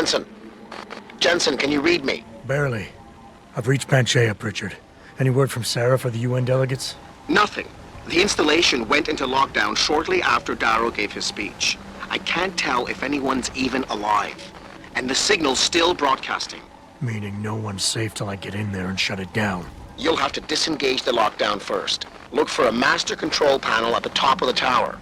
Jensen. Jensen, can you read me? Barely. I've reached Panchaea, Pritchard. Any word from Sarah for the UN delegates? Nothing. The installation went into lockdown shortly after Darrow gave his speech. I can't tell if anyone's even alive. And the signal's still broadcasting. Meaning no one's safe till I get in there and shut it down. You'll have to disengage the lockdown first. Look for a master control panel at the top of the tower.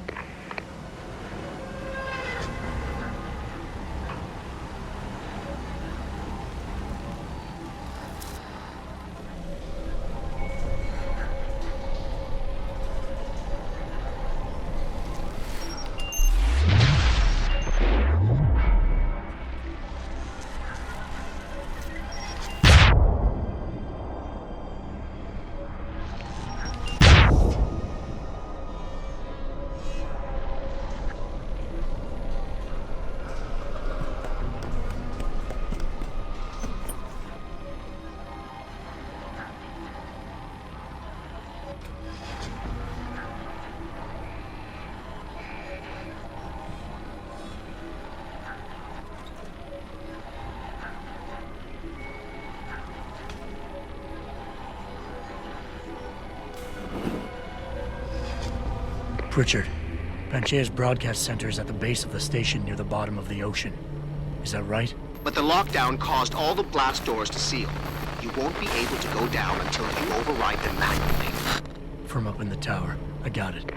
Pritchard, Panchaea's broadcast center is at the base of the station near the bottom of the ocean. Is that right? But the lockdown caused all the blast doors to seal. You won't be able to go down until you override them manually. From up in the tower. I got it.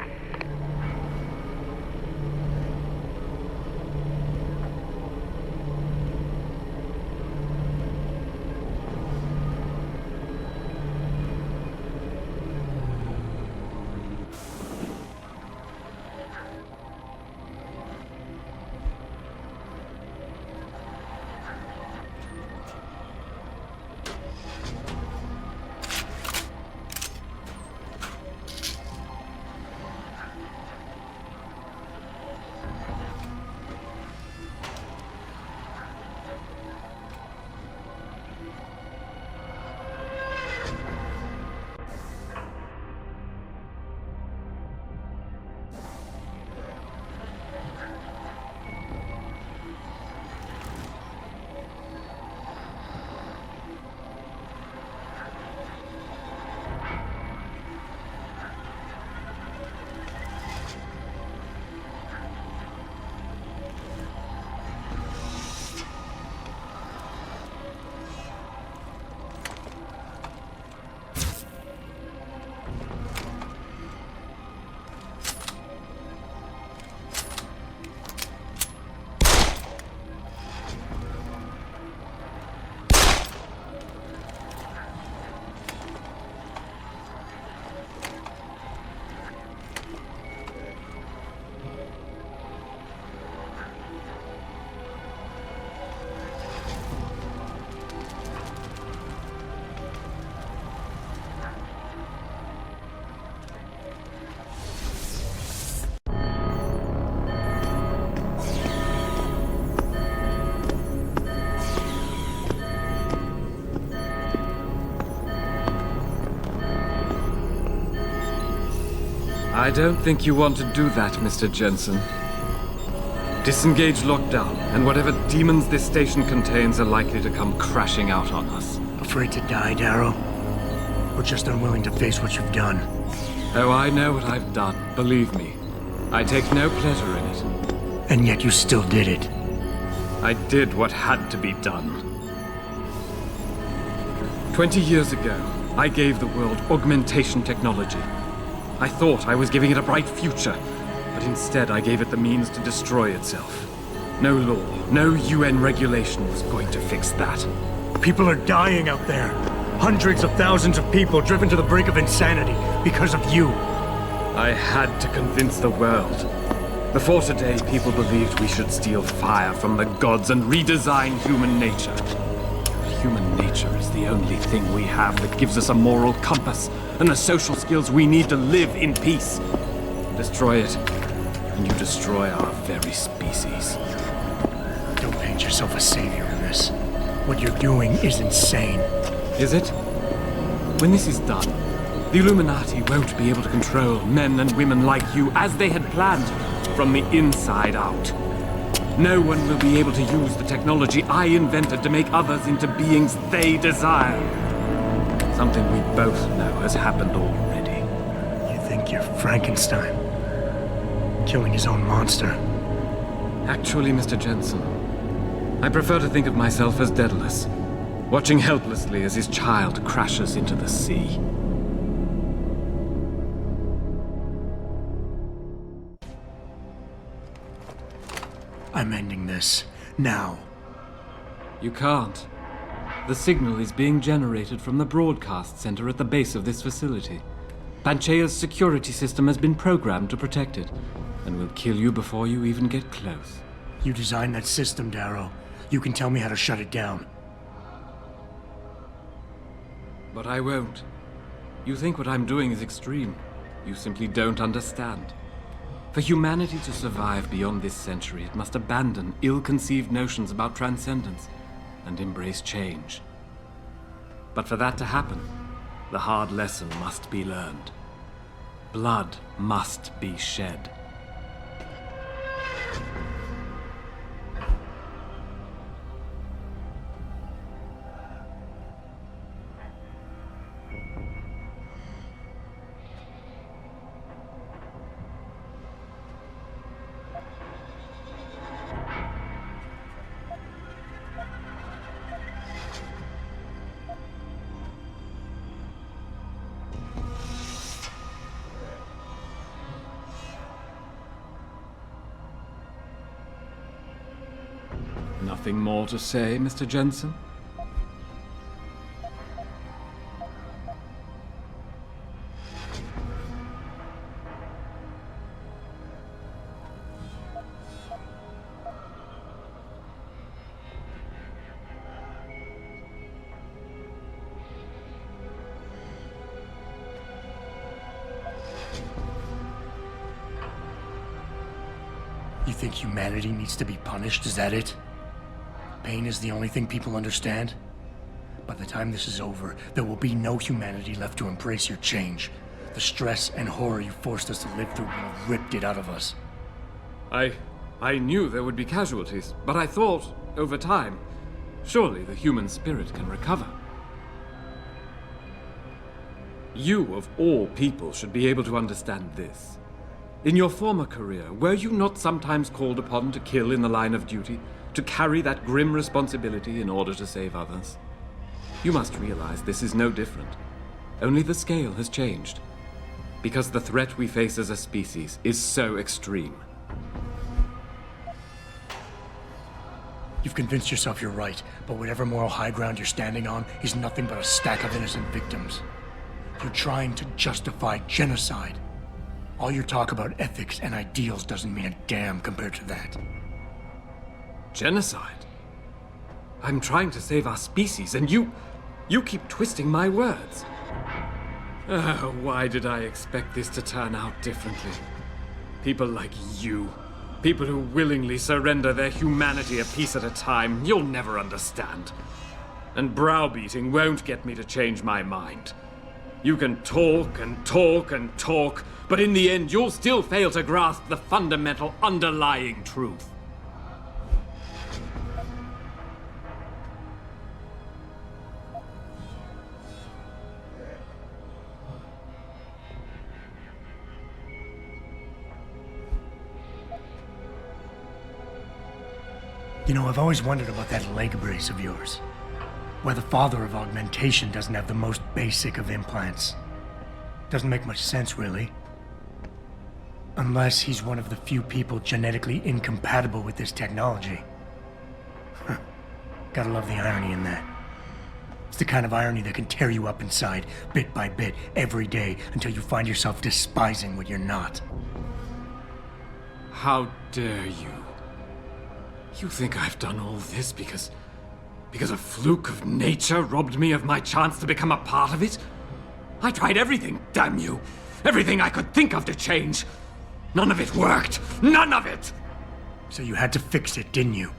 I don't think you want to do that, Mr. Jensen. Disengage lockdown, and whatever demons this station contains are likely to come crashing out on us. Afraid to die, Darrow? Or just unwilling to face what you've done? Oh, I know what I've done, believe me. I take no pleasure in it. And yet you still did it. I did what had to be done. 20 years ago, I gave the world augmentation technology. I thought I was giving it a bright future, but instead I gave it the means to destroy itself. No law, no UN regulation was going to fix that. People are dying out there. Hundreds of thousands of people driven to the brink of insanity because of you. I had to convince the world. Before today, people believed we should steal fire from the gods and redesign human nature. Human nature is the only thing we have that gives us a moral compass and the social skills we need to live in peace. Destroy it, and you destroy our very species. Don't paint yourself a savior in this. What you're doing is insane. Is it? When this is done, the Illuminati won't be able to control men and women like you as they had planned, from the inside out. No one will be able to use the technology I invented to make others into beings they desire. Something we both know has happened already. You think you're Frankenstein? Killing his own monster? Actually, Mr. Jensen, I prefer to think of myself as Daedalus, watching helplessly as his child crashes into the sea. I'm ending this. Now. You can't. The signal is being generated from the broadcast center at the base of this facility. Panchaea's security system has been programmed to protect it, and will kill you before you even get close. You designed that system, Darrow. You can tell me how to shut it down. But I won't. You think what I'm doing is extreme. You simply don't understand. For humanity to survive beyond this century, it must abandon ill-conceived notions about transcendence and embrace change. But for that to happen, the hard lesson must be learned. Blood must be shed. Nothing more to say, Mr. Jensen? You think humanity needs to be punished? Is that it? Pain is the only thing people understand? By the time this is over, there will be no humanity left to embrace your change. The stress and horror you forced us to live through will have ripped it out of us. I knew there would be casualties, but I thought, over time, surely the human spirit can recover. You, of all people, should be able to understand this. In your former career, were you not sometimes called upon to kill in the line of duty? To carry that grim responsibility in order to save others? You must realize this is no different. Only the scale has changed. Because the threat we face as a species is so extreme. You've convinced yourself you're right, but whatever moral high ground you're standing on is nothing but a stack of innocent victims. You're trying to justify genocide. All your talk about ethics and ideals doesn't mean a damn compared to that. Genocide? I'm trying to save our species, and you keep twisting my words. Why did I expect this to turn out differently? People like you, people who willingly surrender their humanity a piece at a time, you'll never understand. And browbeating won't get me to change my mind. You can talk and talk and talk, but in the end you'll still fail to grasp the fundamental underlying truth. You know, I've always wondered about that leg brace of yours. Why the father of augmentation doesn't have the most basic of implants. Doesn't make much sense, really. Unless he's one of the few people genetically incompatible with this technology. Huh. Gotta love the irony in that. It's the kind of irony that can tear you up inside, bit by bit, every day, until you find yourself despising what you're not. How dare you? You think I've done all this because a fluke of nature robbed me of my chance to become a part of it? I tried everything, damn you! Everything I could think of to change! None of it worked! None of it! So you had to fix it, didn't you?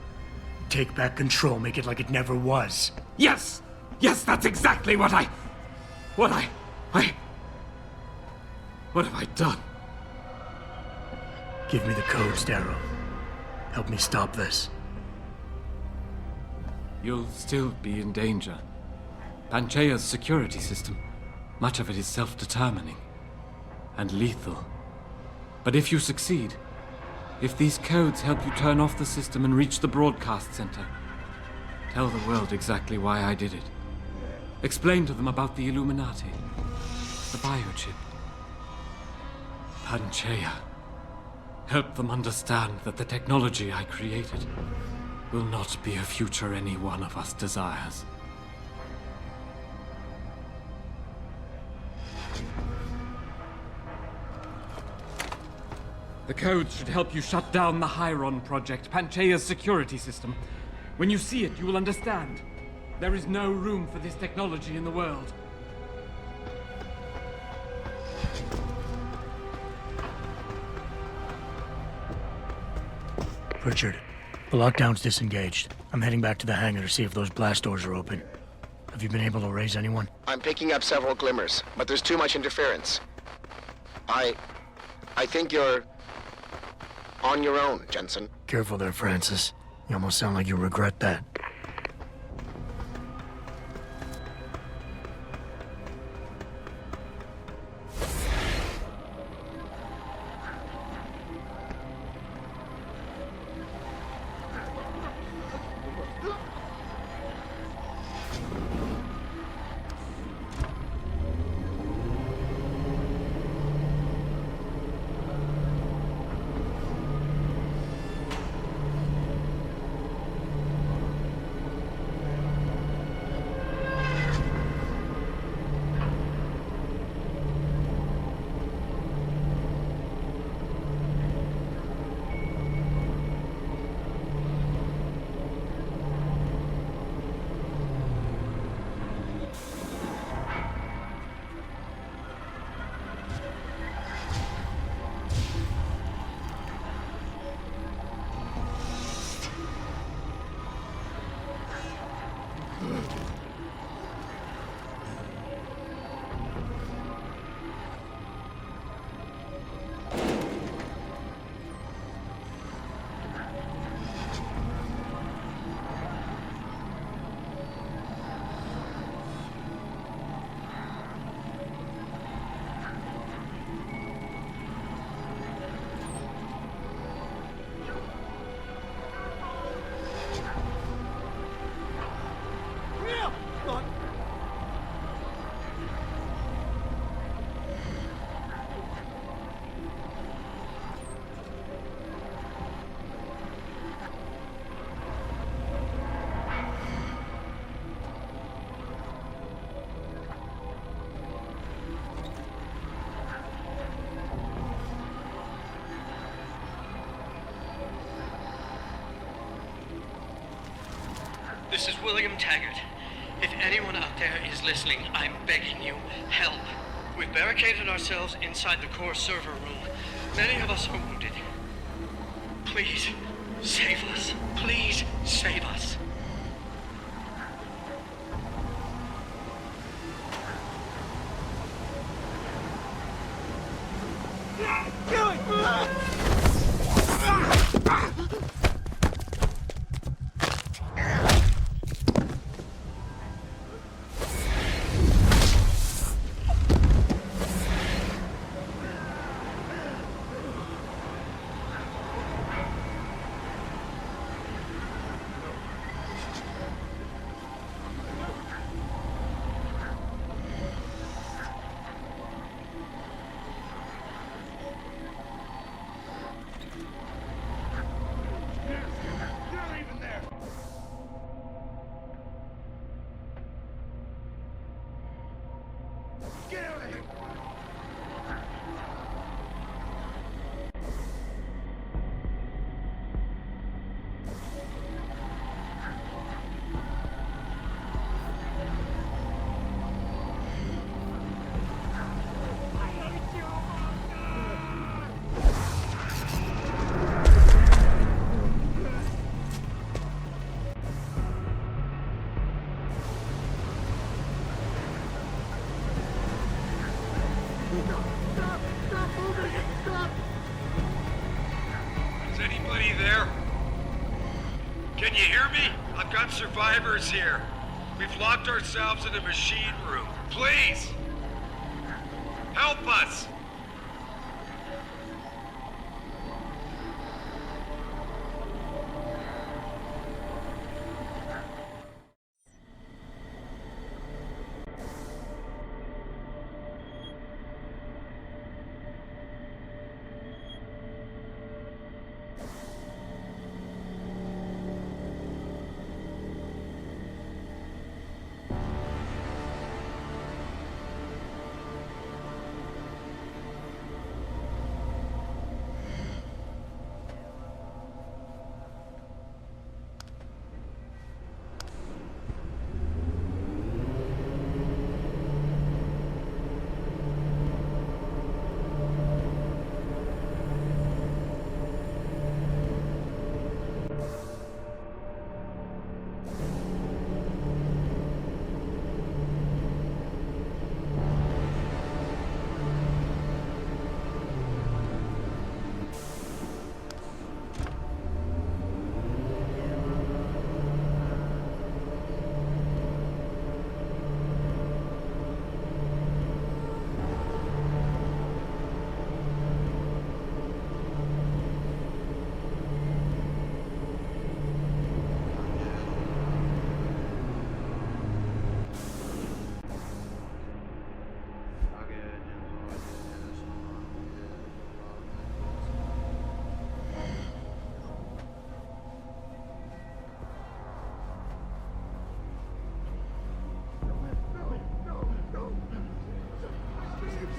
Take back control, make it like it never was. Yes! Yes, that's exactly what What have I done? Give me the codes, Darrow. Help me stop this. You'll still be in danger. Panchaea's security system, much of it is self-determining and lethal. But if you succeed, if these codes help you turn off the system and reach the broadcast center, tell the world exactly why I did it. Explain to them about the Illuminati, the biochip, Panchaea. Help them understand that the technology I created will not be a future any one of us desires. The codes should help you shut down the Hyron project, Panchaea's security system. When you see it, you will understand. There is no room for this technology in the world. Richard, the lockdown's disengaged. I'm heading back to the hangar to see if those blast doors are open. Have you been able to raise anyone? I'm picking up several glimmers, but there's too much interference. I think you're on your own, Jensen. Careful there, Francis. You almost sound like you regret that. This is William Taggart. If anyone out there is listening, I'm begging you, help. We've barricaded ourselves inside the core server room. Many of us are wounded. Please, save us. Please, save us. Is anybody there? Can you hear me? I've got survivors here. We've locked ourselves in a machine room. Please! Help us!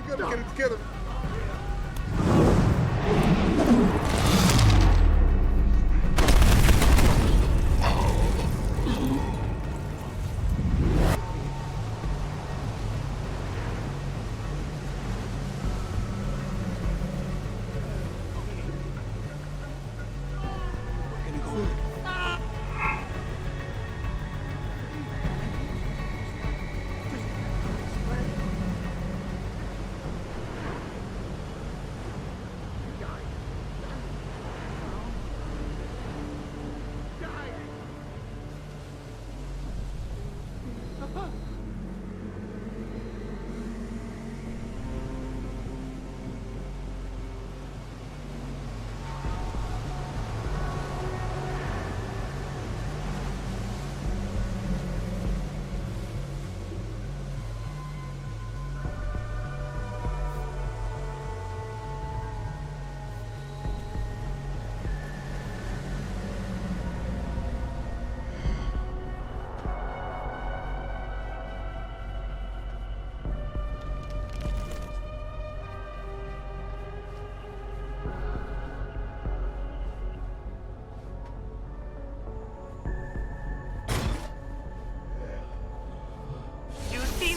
Get it together.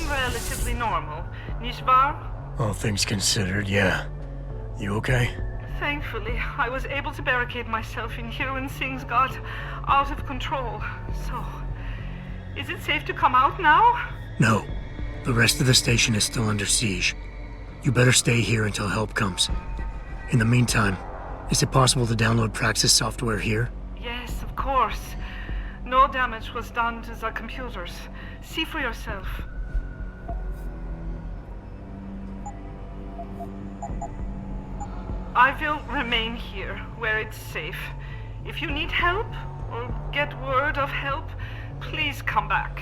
Relatively normal, nicht wahr? All things considered, yeah. You okay? Thankfully, I was able to barricade myself in here when things got out of control. So, is it safe to come out now? No. The rest of the station is still under siege. You better stay here until help comes. In the meantime, is it possible to download Praxis software here? Yes, of course. No damage was done to the computers. See for yourself. I will remain here, where it's safe. If you need help, or get word of help, please come back.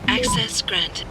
Access granted.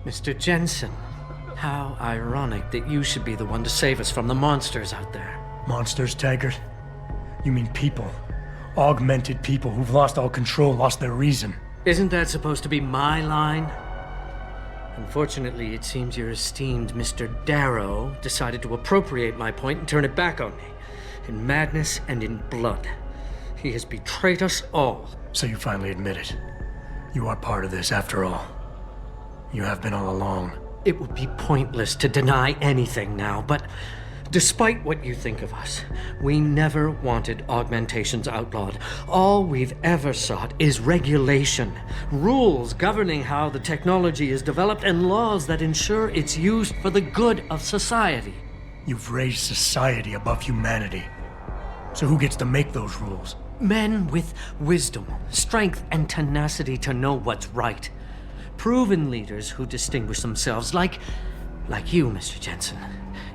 Mr. Jensen, how ironic that you should be the one to save us from the monsters out there. Monsters, Taggart? You mean people. Augmented people who've lost all control, lost their reason. Isn't that supposed to be my line? Unfortunately, it seems your esteemed Mr. Darrow decided to appropriate my point and turn it back on me. In madness and in blood. He has betrayed us all. So you finally admit it. You are part of this, after all. You have been all along. It would be pointless to deny anything now, but despite what you think of us, we never wanted augmentations outlawed. All we've ever sought is regulation, rules governing how the technology is developed, and laws that ensure it's used for the good of society. You've raised society above humanity. So who gets to make those rules? Men with wisdom, strength, and tenacity to know what's right. Proven leaders who distinguish themselves like you, Mr. Jensen.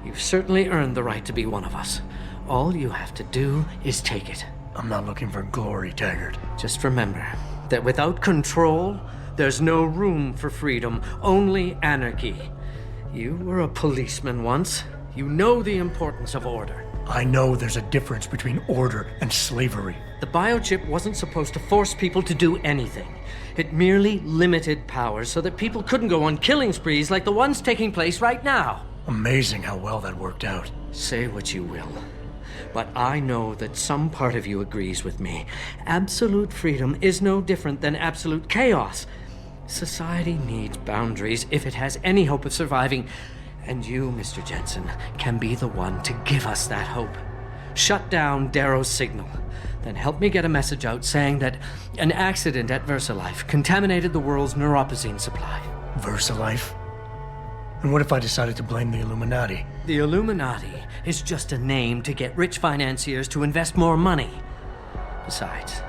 You've certainly earned the right to be one of us. All you have to do is take it. I'm not looking for glory, Taggart. Just remember that without control, there's no room for freedom, only anarchy. You were a policeman once. You know the importance of order. I know there's a difference between order and slavery. The biochip wasn't supposed to force people to do anything. It merely limited powers so that people couldn't go on killing sprees like the ones taking place right now. Amazing how well that worked out. Say what you will, but I know that some part of you agrees with me. Absolute freedom is no different than absolute chaos. Society needs boundaries if it has any hope of surviving, and you, Mr. Jensen, can be the one to give us that hope. Shut down Darrow's signal. Then help me get a message out saying that an accident at VersaLife contaminated the world's neuropozyne supply. VersaLife? And what if I decided to blame the Illuminati? The Illuminati is just a name to get rich financiers to invest more money. Besides,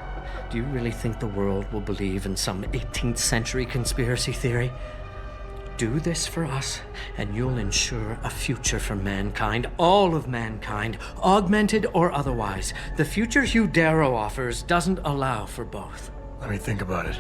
do you really think the world will believe in some 18th century conspiracy theory? Do this for us, and you'll ensure a future for mankind, all of mankind, augmented or otherwise. The future Hugh Darrow offers doesn't allow for both. Let me think about it.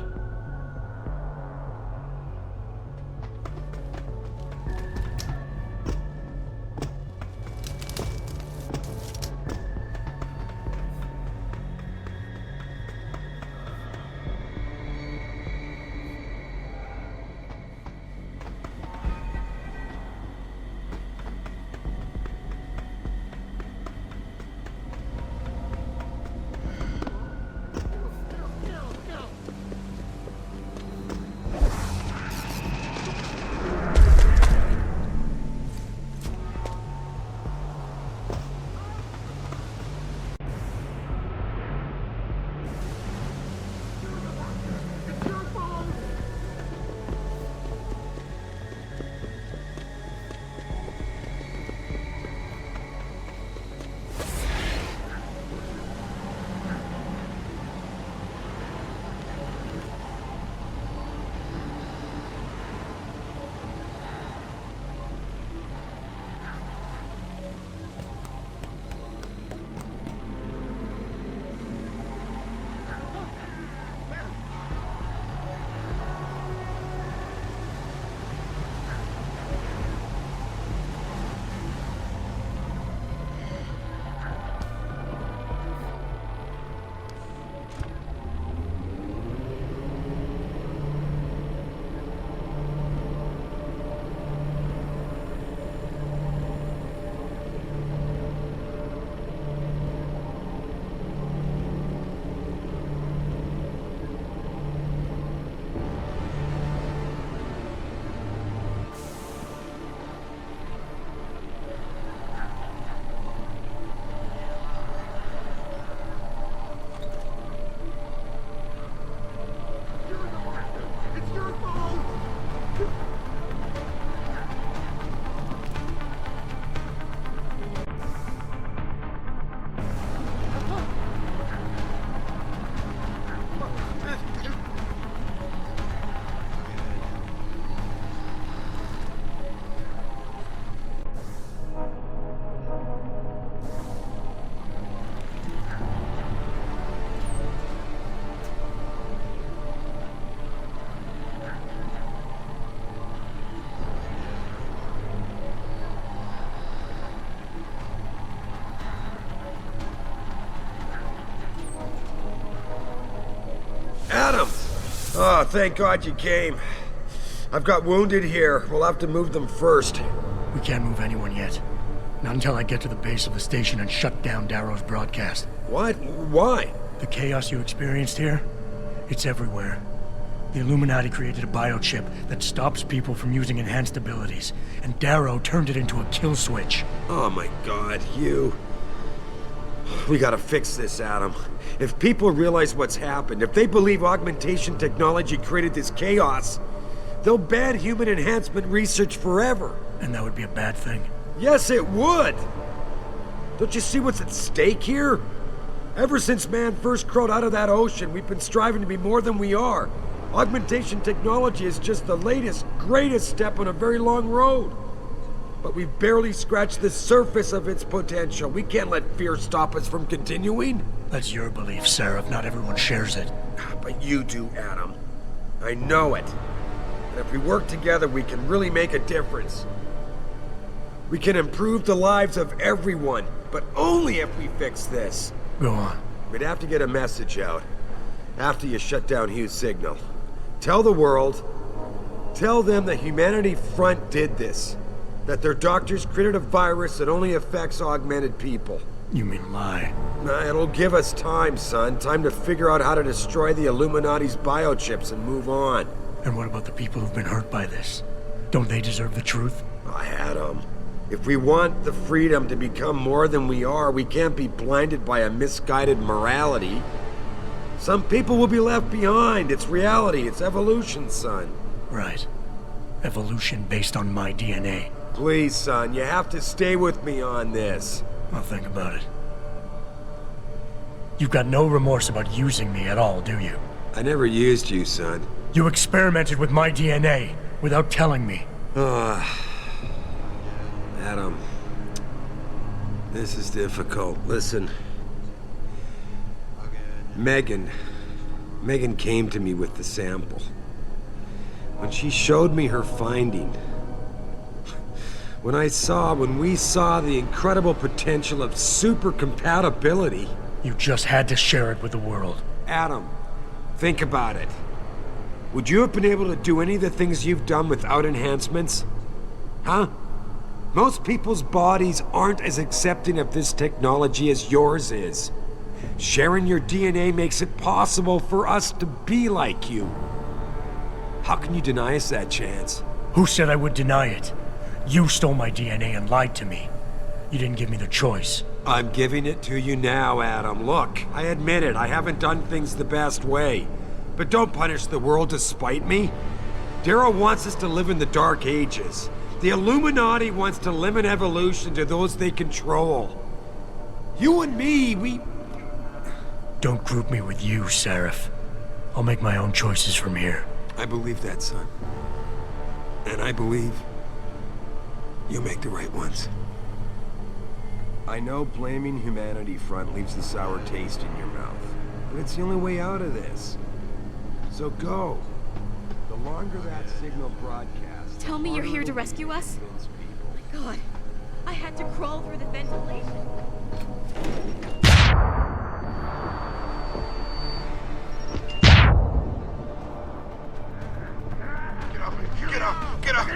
Oh, thank God you came. I've got wounded here. We'll have to move them first. We can't move anyone yet. Not until I get to the base of the station and shut down Darrow's broadcast. What? Why? The chaos you experienced here, it's everywhere. The Illuminati created a biochip that stops people from using enhanced abilities, and Darrow turned it into a kill switch. Oh my God, you... We gotta fix this, Adam. If people realize what's happened, if they believe augmentation technology created this chaos, they'll ban human enhancement research forever. And that would be a bad thing. Yes, it would! Don't you see what's at stake here? Ever since man first crawled out of that ocean, we've been striving to be more than we are. Augmentation technology is just the latest, greatest step on a very long road. But we've barely scratched the surface of its potential. We can't let fear stop us from continuing. That's your belief, Seraph. Not everyone shares it. But you do, Adam. I know it. And if we work together, we can really make a difference. We can improve the lives of everyone, but only if we fix this. Go on. We'd have to get a message out after you shut down Hugh's signal. Tell the world, tell them the Humanity Front did this. That their doctors created a virus that only affects augmented people. You mean lie? Nah, it'll give us time, son. Time to figure out how to destroy the Illuminati's biochips and move on. And what about the people who've been hurt by this? Don't they deserve the truth? I had 'em. If we want the freedom to become more than we are, we can't be blinded by a misguided morality. Some people will be left behind. It's reality. It's evolution, son. Right. Evolution based on my DNA. Please, son, you have to stay with me on this. I'll think about it. You've got no remorse about using me at all, do you? I never used you, son. You experimented with my DNA without telling me. Adam, this is difficult. Listen. Megan came to me with the sample. When she showed me her finding, when we saw the incredible potential of super compatibility... You just had to share it with the world. Adam, think about it. Would you have been able to do any of the things you've done without enhancements? Huh? Most people's bodies aren't as accepting of this technology as yours is. Sharing your DNA makes it possible for us to be like you. How can you deny us that chance? Who said I would deny it? You stole my DNA and lied to me. You didn't give me the choice. I'm giving it to you now, Adam. Look, I admit it, I haven't done things the best way. But don't punish the world to spite me. Darrow wants us to live in the Dark Ages. The Illuminati wants to limit evolution to those they control. You and me, we... Don't group me with you, Seraph. I'll make my own choices from here. I believe that, son. And I believe you'll make the right ones. I know blaming Humanity Front leaves the sour taste in your mouth, but it's the only way out of this. So go. The longer that signal broadcasts... Tell me you're here to rescue us? My God, I had to crawl through the ventilation. Get up! Get up!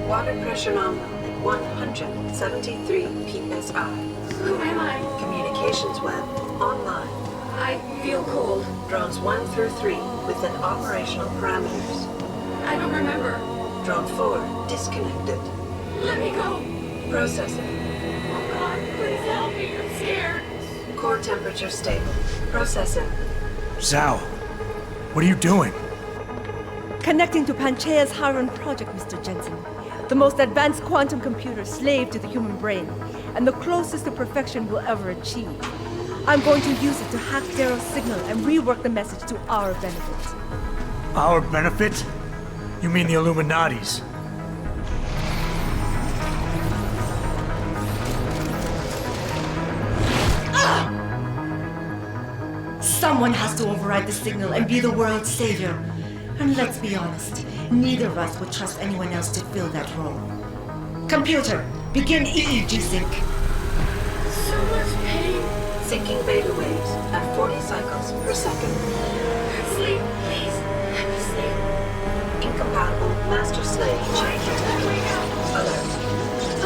Water pressure nominal at 173 psi. Who am I? Communications web online. I feel cold. Drones 1 through 3 within operational parameters. I don't remember. Drone 4 disconnected. Let me go. Processing. Oh God, please help me. I'm scared. Core temperature stable. Processing. Zhao, what are you doing? Connecting to Panchaea's Hiron project, Mr. Jensen. The most advanced quantum computer slave to the human brain, and the closest to perfection we'll ever achieve. I'm going to use it to hack Darrow's signal and rework the message to our benefit. Our benefit? You mean the Illuminati's? Someone has to override the signal and be the world's savior. And let's be honest, neither of us would trust anyone else to fill that role. Computer, begin EEG sync. So much pain. Syncing beta waves at 40 cycles per second. Sleep, please. Let me sleep. Incompatible master-slave chain detected. Alert.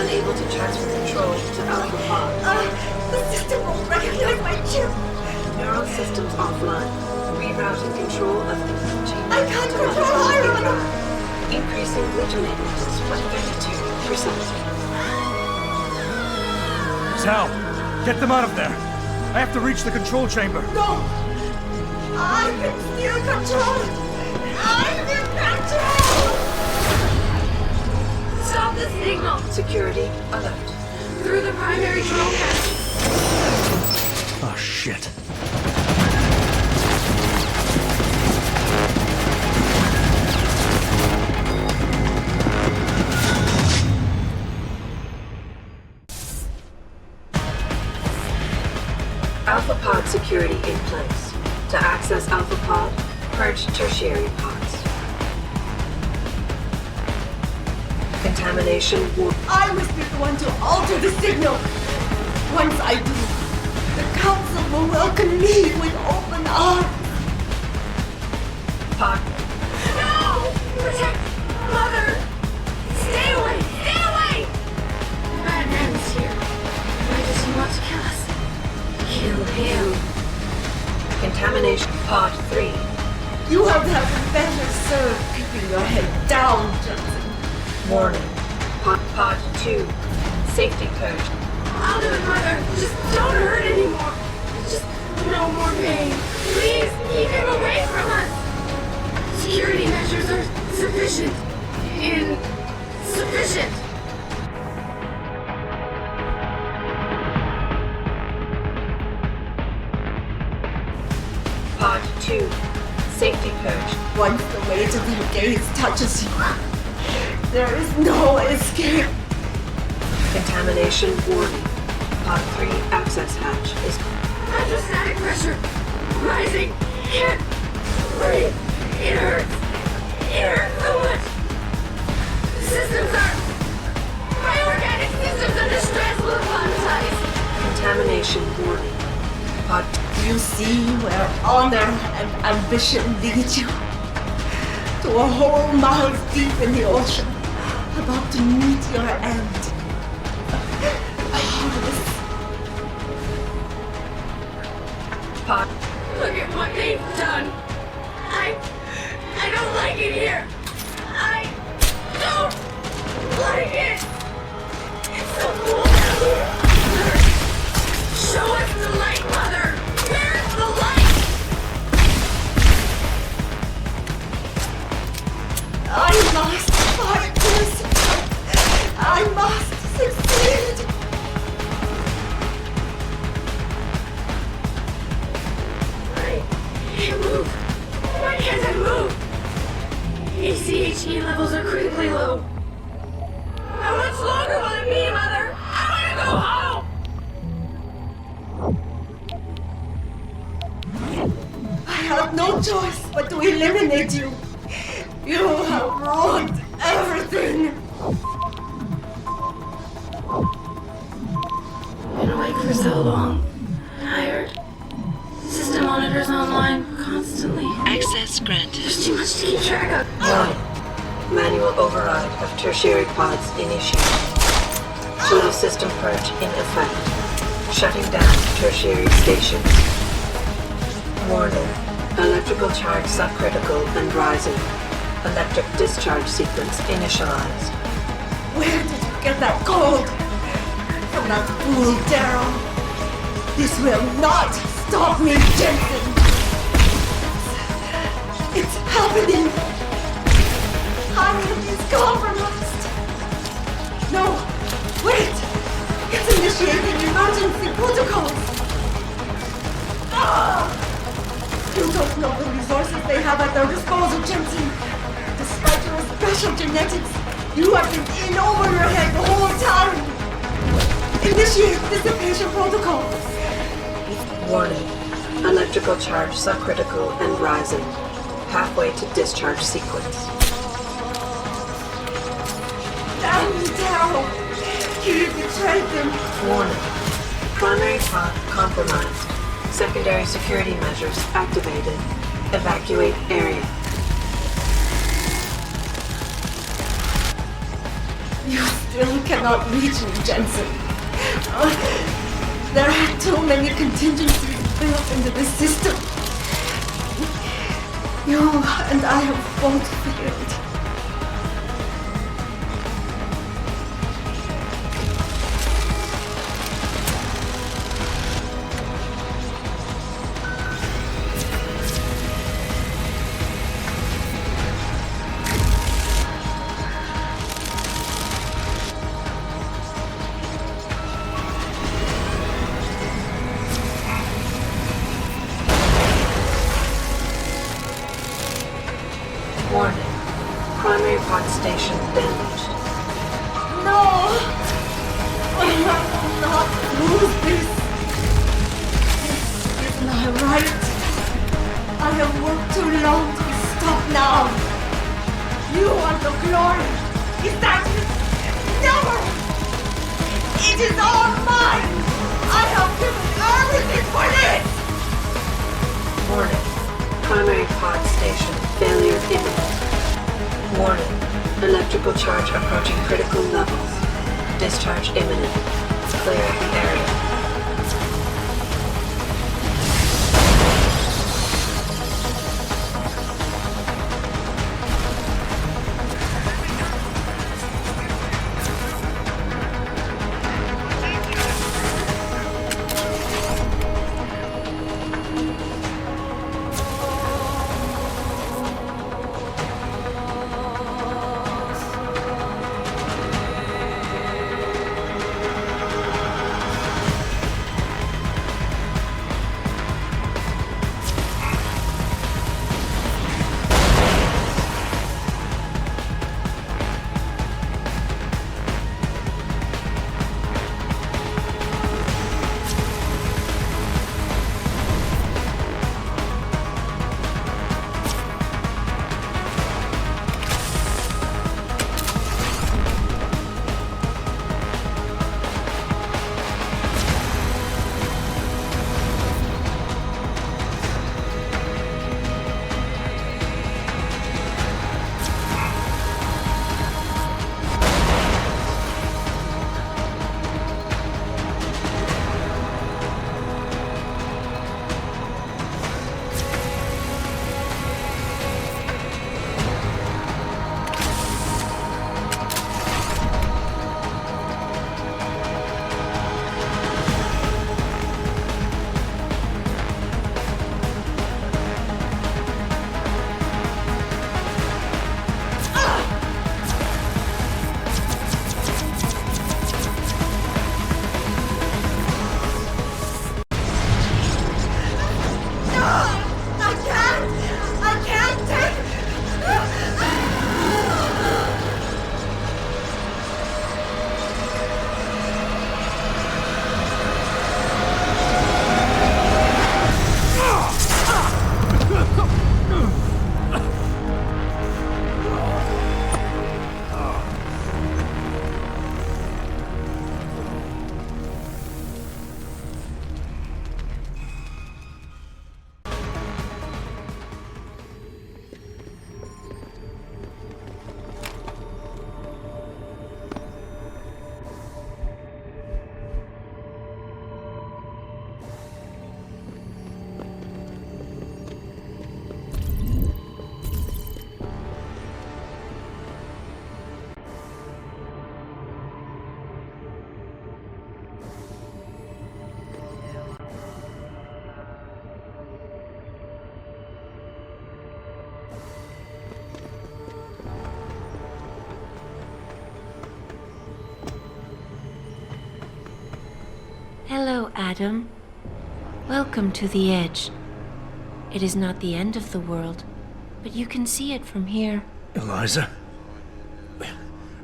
Unable to transfer control to Alpha Pod. The system won't recognize my chip. Neural systems offline. Rerouting control of the chain. I can't control Hiron. Increasing glutamate levels by 32%. Zhao, get them out of there. I have to reach the control chamber. No! I can still control it! I'm in control! Stop the signal. Security alert. Through the primary control panel. Oh, shit. Alpha Pod security in place. To access Alpha Pod, purge tertiary pods. Contamination warning. I was the one to alter the signal. Once I do, the council will welcome me with open arms. Pod. No! Protect Mother! Stay away! Stay away! Bad man is here. Why does he want to kill us? Kill him. Contamination Pod 3. You have better served keeping your head down, Jensen. Warning. Pod 2. Safety purge. I'll do it, Mother. Just don't hurt anymore. Just no more pain. Please keep him away from us. Security measures are sufficient. Insufficient. Pod 2. Safety purge. Once the weight of their gaze touches you, there is no escape. Contamination warning. Pod 3 access hatch is Hydrostatic pressure rising. Can't breathe. It hurts. It hurts so much. Systems are. My organic systems under stress will apologize. contamination warning. Pod. You see where honor and ambition lead you? To a whole mile deep in the ocean, about to meet your end. Pod. Look at what they've done. I don't like it here. I don't like it. It's so cool down here. Mother, show us the light, Mother. Where's the light? I must fight this. I must succeed. I can't move. Why can't I move? ACHE levels are critically low. How much longer will it be, Mother? I want to go home! I have no choice but to eliminate you. You have ruined everything. Been awake for so long. Tired. System monitors online constantly. Access granted. There's too much to keep track of. Manual override of tertiary pods initiated. Solar system purge in effect. Shutting down tertiary stations. Warning. Electrical charge subcritical and rising. Electric discharge sequence initialized. Where did you get that gold? From that fool Darrow. This will not stop me, Jensen. It's happening. I is compromised. No, wait. It's initiating emergency protocols. Ah! You don't know the resources they have at their disposal, Jensen. Despite your special genetics, you have been in over your head the whole time. Initiate dissipation protocols. Warning. Electrical charge subcritical and rising. Halfway to discharge sequence. Damn you, Darrow. You betrayed them. Warning. Primary pod compromised. Secondary security measures activated. Evacuate area. You still cannot reach me, Jensen. There are too many contingencies built into the system. You and I have both failed. Warning. Primary pod station damaged. No! I will not lose this. This is not right. I have worked too long to stop now. You want the glory. Is that it? Never! It is all mine! I have given everything for this! Warning. Primary pod station failure imminent. Warning. Electrical charge approaching critical levels. Discharge imminent. Clear the area. Hello, Adam. Welcome to the Edge. It is not the end of the world, but you can see it from here. Eliza?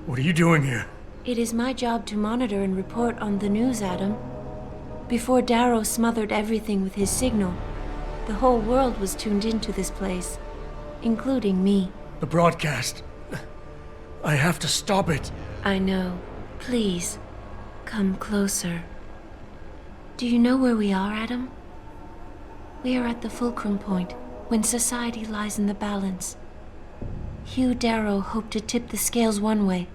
What are you doing here? It is my job to monitor and report on the news, Adam. Before Darrow smothered everything with his signal, the whole world was tuned into this place, including me. The broadcast. I have to stop it. I know. Please, come closer. Do you know where we are, Adam? We are at the fulcrum point, when society lies in the balance. Hugh Darrow hoped to tip the scales one way,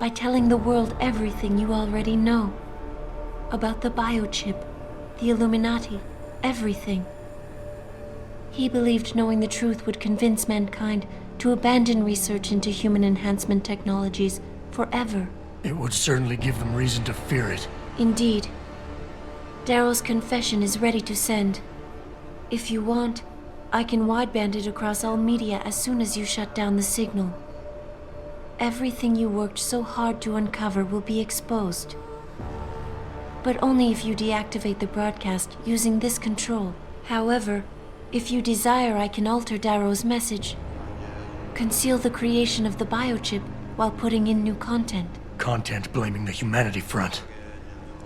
by telling the world everything you already know. About the biochip, the Illuminati, everything. He believed knowing the truth would convince mankind to abandon research into human enhancement technologies forever. It would certainly give them reason to fear it. Indeed. Darrow's confession is ready to send. If you want, I can wideband it across all media as soon as you shut down the signal. Everything you worked so hard to uncover will be exposed. But only if you deactivate the broadcast using this control. However, if you desire, I can alter Darrow's message. Conceal the creation of the biochip while putting in new content. Content blaming the humanity front,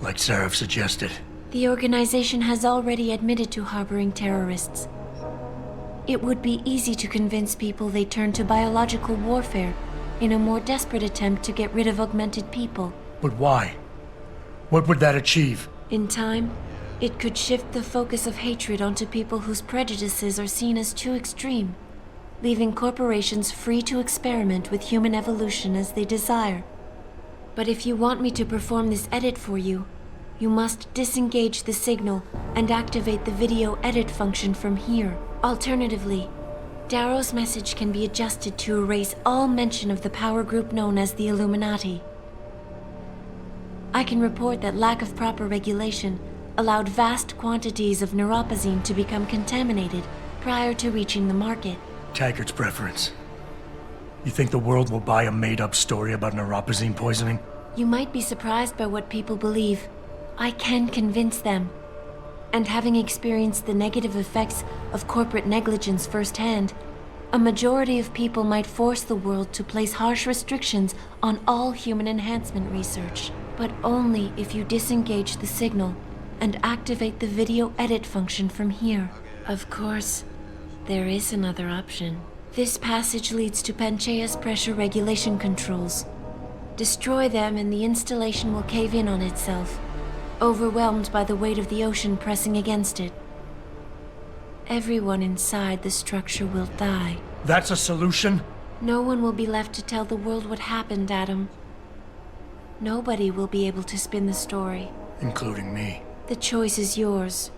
like Sarah suggested. The organization has already admitted to harboring terrorists. It would be easy to convince people they turn to biological warfare in a more desperate attempt to get rid of augmented people. But why? What would that achieve? In time, it could shift the focus of hatred onto people whose prejudices are seen as too extreme, leaving corporations free to experiment with human evolution as they desire. But if you want me to perform this edit for you, you must disengage the signal and activate the video edit function from here. Alternatively, Darrow's message can be adjusted to erase all mention of the power group known as the Illuminati. I can report that lack of proper regulation allowed vast quantities of neuropozyne to become contaminated prior to reaching the market. Taggart's preference. You think the world will buy a made-up story about neuropozyne poisoning? You might be surprised by what people believe. I can convince them. And having experienced the negative effects of corporate negligence firsthand, a majority of people might force the world to place harsh restrictions on all human enhancement research. But only if you disengage the signal and activate the video edit function from here. Of course, there is another option. This passage leads to Panchaea's pressure regulation controls. Destroy them and the installation will cave in on itself, overwhelmed by the weight of the ocean pressing against it. Everyone inside the structure will die. That's a solution? No one will be left to tell the world what happened, Adam. Nobody will be able to spin the story. Including me. The choice is yours.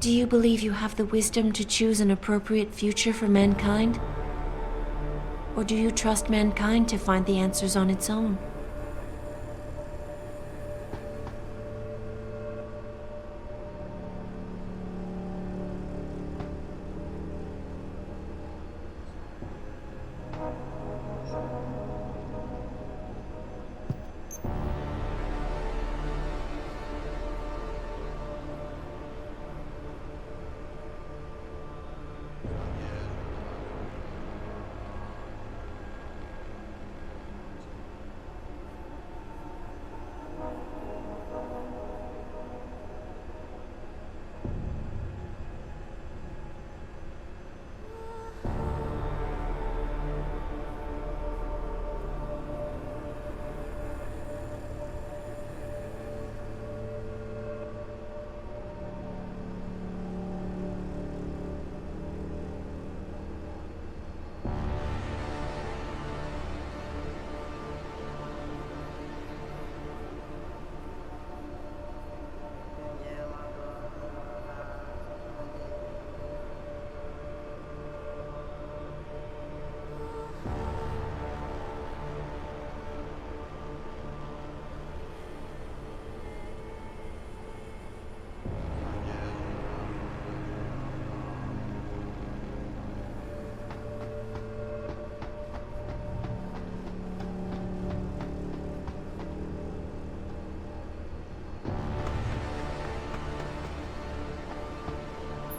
Do you believe you have the wisdom to choose an appropriate future for mankind? Or do you trust mankind to find the answers on its own?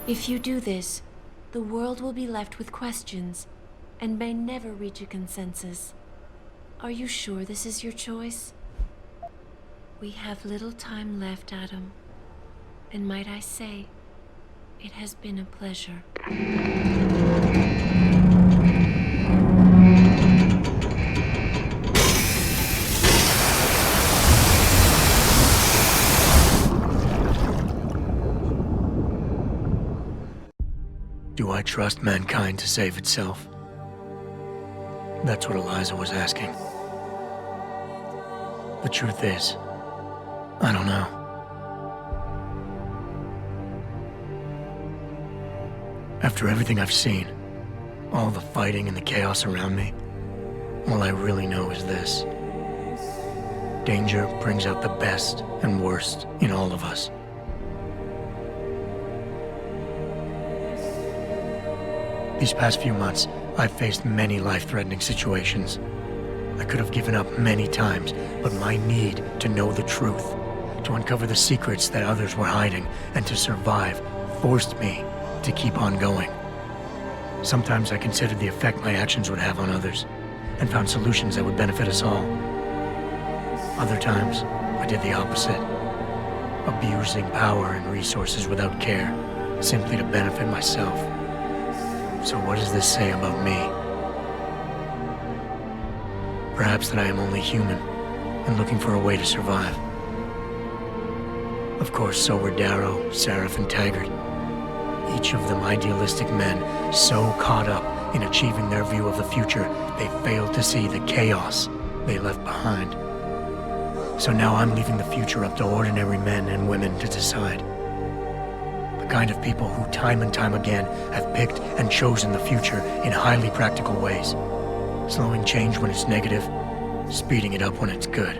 If you do this, the world will be left with questions and may never reach a consensus. Are you sure this is your choice? We have little time left, Adam. And might I say, it has been a pleasure. Do I trust mankind to save itself? That's what Eliza was asking. The truth is, I don't know. After everything I've seen, all the fighting and the chaos around me, all I really know is this. Danger brings out the best and worst in all of us. These past few months, I've faced many life-threatening situations. I could have given up many times, but my need to know the truth, to uncover the secrets that others were hiding, and to survive, forced me to keep on going. Sometimes I considered the effect my actions would have on others, and found solutions that would benefit us all. Other times, I did the opposite, abusing power and resources without care, simply to benefit myself. So what does this say about me? Perhaps that I am only human, and looking for a way to survive. Of course, so were Darrow, Seraph, and Taggart. Each of them idealistic men, so caught up in achieving their view of the future, they failed to see the chaos they left behind. So now I'm leaving the future up to ordinary men and women to decide. The kind of people who time and time again have picked and chosen the future in highly practical ways. Slowing change when it's negative, speeding it up when it's good.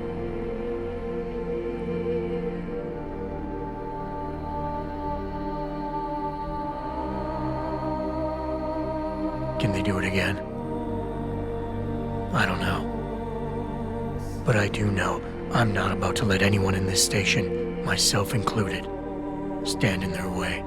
Can they do it again? I don't know. But I do know I'm not about to let anyone in this station, myself included, stand in their way.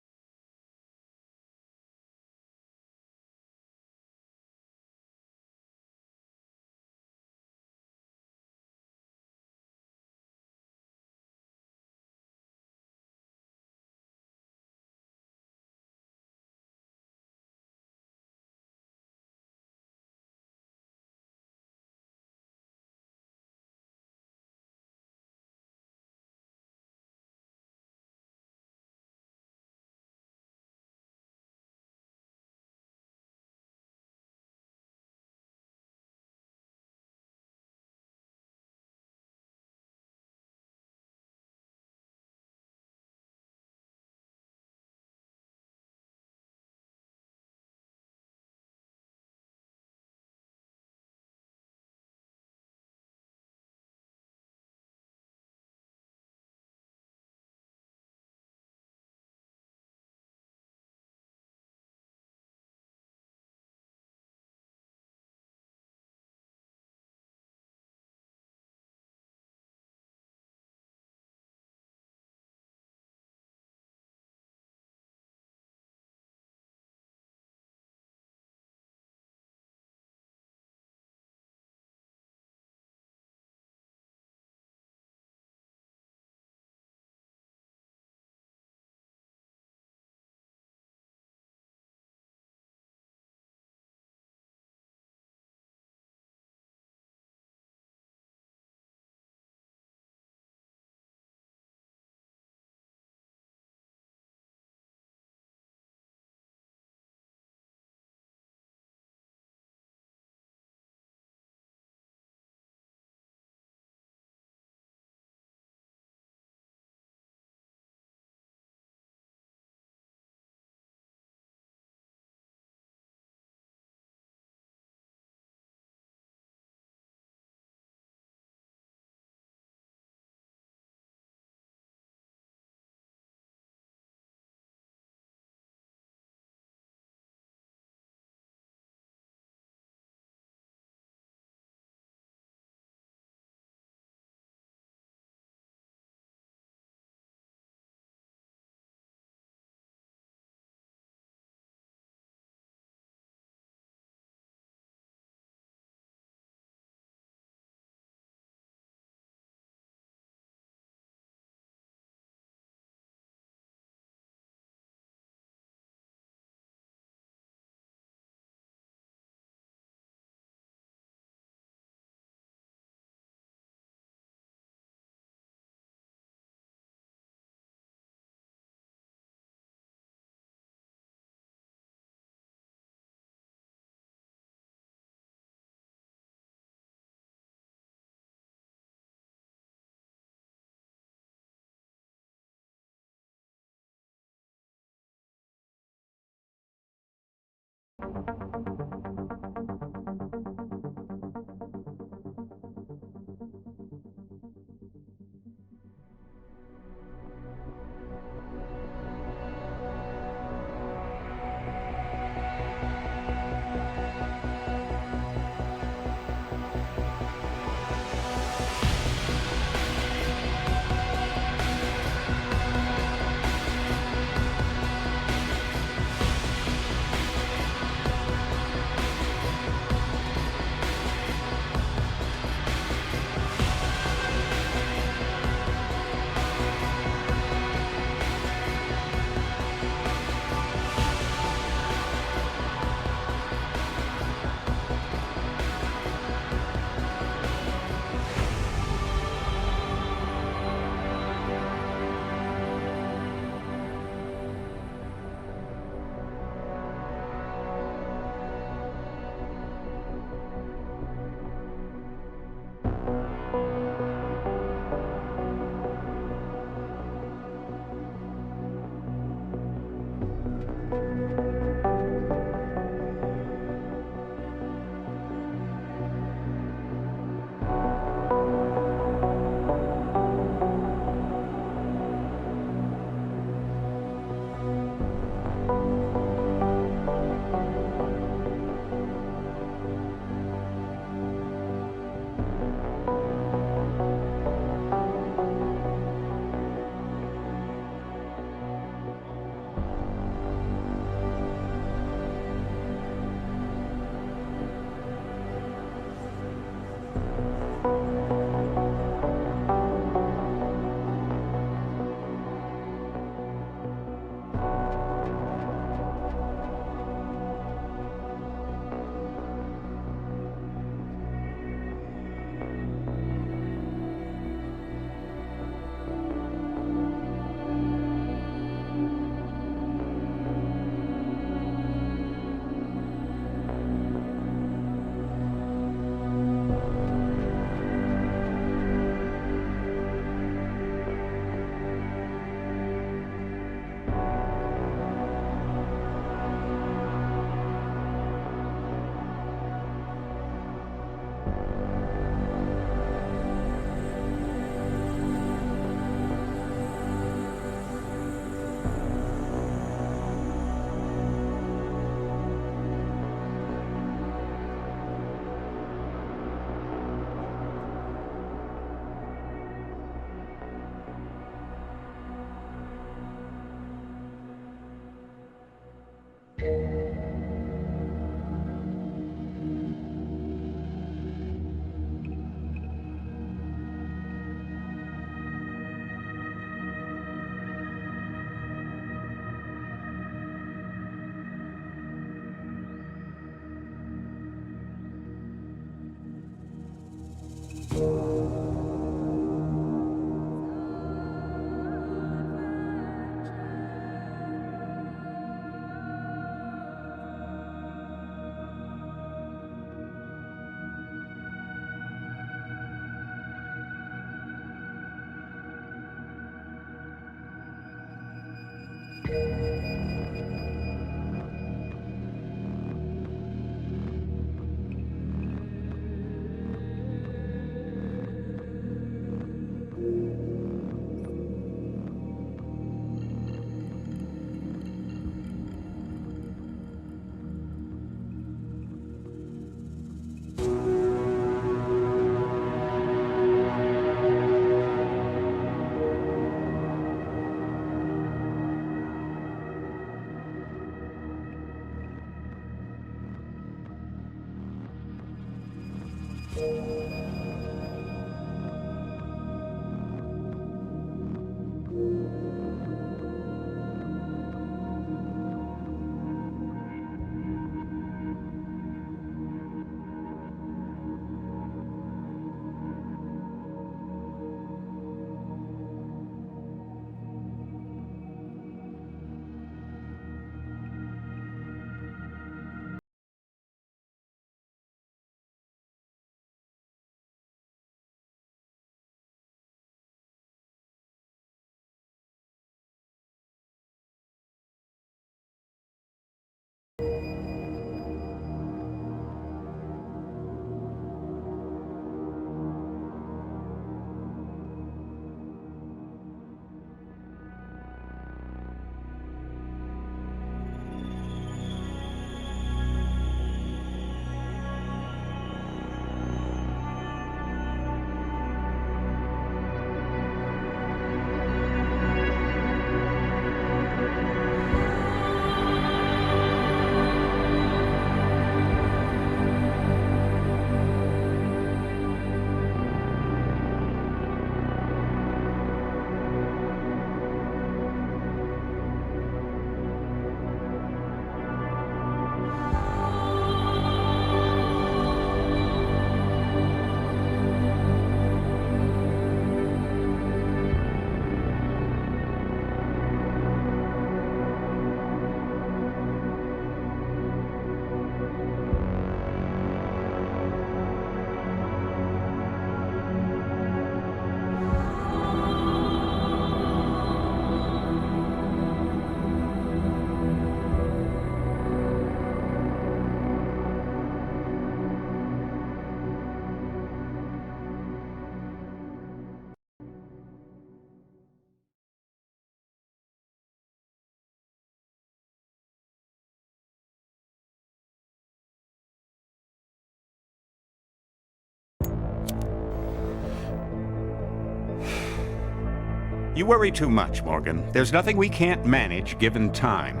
You worry too much, Morgan. There's nothing we can't manage given time.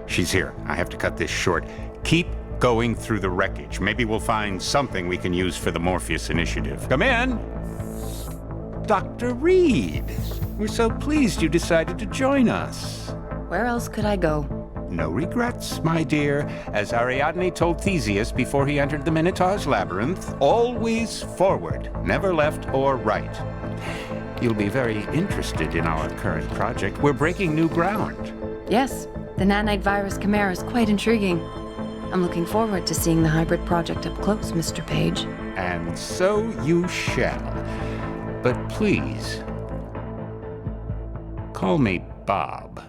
She's here. I have to cut this short. Keep going through the wreckage. Maybe we'll find something we can use for the Morpheus initiative. Come in! Dr. Reed. We're so pleased you decided to join us. Where else could I go? No regrets, my dear. As Ariadne told Theseus before he entered the Minotaur's labyrinth, always forward, never left or right. You'll be very interested in our current project. We're breaking new ground. Yes, the nanite virus chimera is quite intriguing. I'm looking forward to seeing the hybrid project up close, Mr. Page. And so you shall. But please, call me Bob.